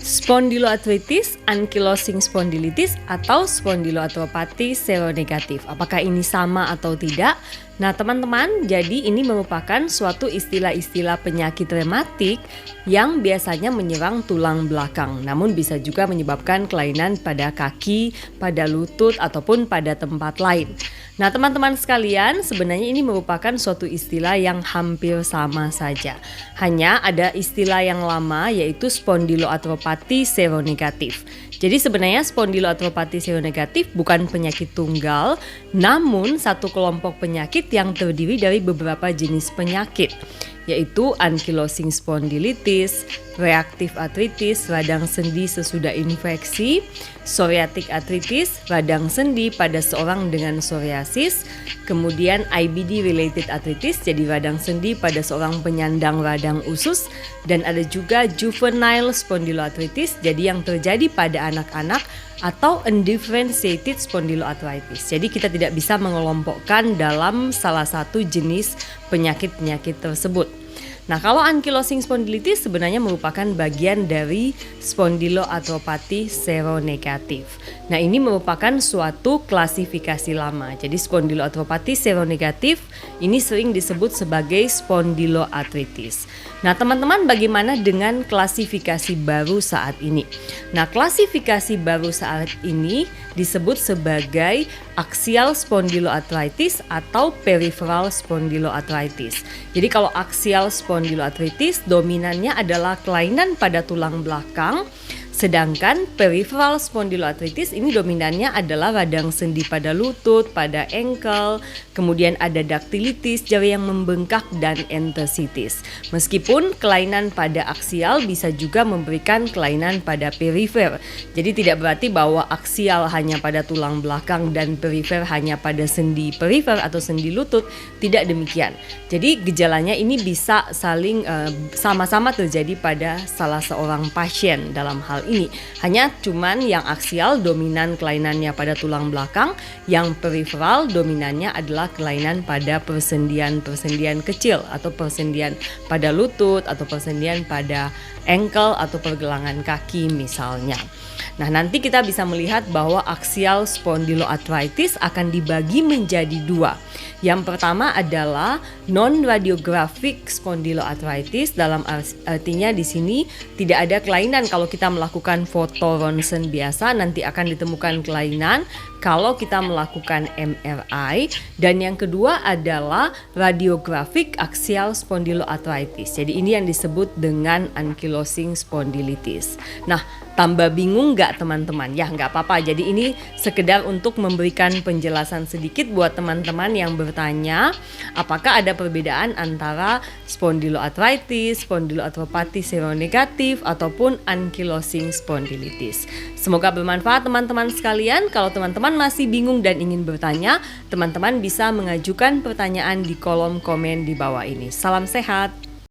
Spondyloarthritis, ankylosing spondylitis, atau spondyloarthropati seronegatif. Apakah ini sama atau tidak? Nah teman-teman, jadi ini merupakan suatu istilah-istilah penyakit rematik yang biasanya menyerang tulang belakang, namun bisa juga menyebabkan kelainan pada kaki, pada lutut, ataupun pada tempat lain. Nah teman-teman sekalian, sebenarnya ini merupakan suatu istilah yang hampir sama saja. Hanya ada istilah yang lama yaitu spondyloarthropati seronegatif. Jadi sebenarnya spondyloarthropati seronegatif bukan penyakit tunggal, namun satu kelompok penyakit yang terdiri dari beberapa jenis penyakit, yaitu ankylosing spondylitis, reaktif artritis, radang sendi sesudah infeksi, psoriatic arthritis, radang sendi pada seorang dengan psoriasis, kemudian IBD related arthritis, jadi radang sendi pada seorang penyandang radang usus, dan ada juga juvenile spondyloarthritis, jadi yang terjadi pada anak-anak, atau undifferentiated spondyloarthritis. Jadi kita tidak bisa mengelompokkan dalam salah satu jenis penyakit-penyakit tersebut. Nah, kalau ankylosing spondylitis sebenarnya merupakan bagian dari spondyloarthropati seronegatif. Nah, ini merupakan suatu klasifikasi lama. Jadi spondyloarthropati seronegatif ini sering disebut sebagai spondyloarthritis. Nah, teman-teman, bagaimana dengan klasifikasi baru saat ini? Nah, klasifikasi baru saat ini disebut sebagai axial spondyloarthritis atau peripheral spondyloarthritis. Jadi kalau axial spondyloarthritis dominannya adalah kelainan pada tulang belakang, sedangkan peripheral spondyloarthritis ini dominannya adalah radang sendi pada lutut, pada ankle, kemudian ada dactylitis, jari yang membengkak, dan enthesitis. Meskipun kelainan pada aksial bisa juga memberikan kelainan pada perifer. Jadi tidak berarti bahwa aksial hanya pada tulang belakang dan perifer hanya pada sendi perifer atau sendi lutut, tidak demikian. Jadi gejalanya ini bisa saling sama-sama terjadi pada salah seorang pasien dalam hal ini. Hanya cuman yang aksial dominan kelainannya pada tulang belakang, yang periferal dominannya adalah kelainan pada persendian-persendian kecil atau persendian pada lutut atau persendian pada ankle atau pergelangan kaki misalnya. Nah, nanti kita bisa melihat bahwa axial spondyloarthritis akan dibagi menjadi dua. Yang pertama adalah non-radiographic spondyloarthritis, dalam artinya di sini tidak ada kelainan kalau kita melakukan foto ronsen biasa, nanti akan ditemukan kelainan kalau kita melakukan MRI. Dan yang kedua adalah radiographic axial spondyloarthritis. Jadi ini yang disebut dengan ankylosing spondylitis. Nah, tambah bingung nggak teman-teman? Ya nggak apa-apa, jadi ini sekedar untuk memberikan penjelasan sedikit buat teman-teman yang bertanya apakah ada perbedaan antara spondyloarthritis, spondyloarthropati seronegatif, ataupun ankylosing spondylitis. Semoga bermanfaat teman-teman sekalian. Kalau teman-teman masih bingung dan ingin bertanya, teman-teman bisa mengajukan pertanyaan di kolom komen di bawah ini. Salam sehat!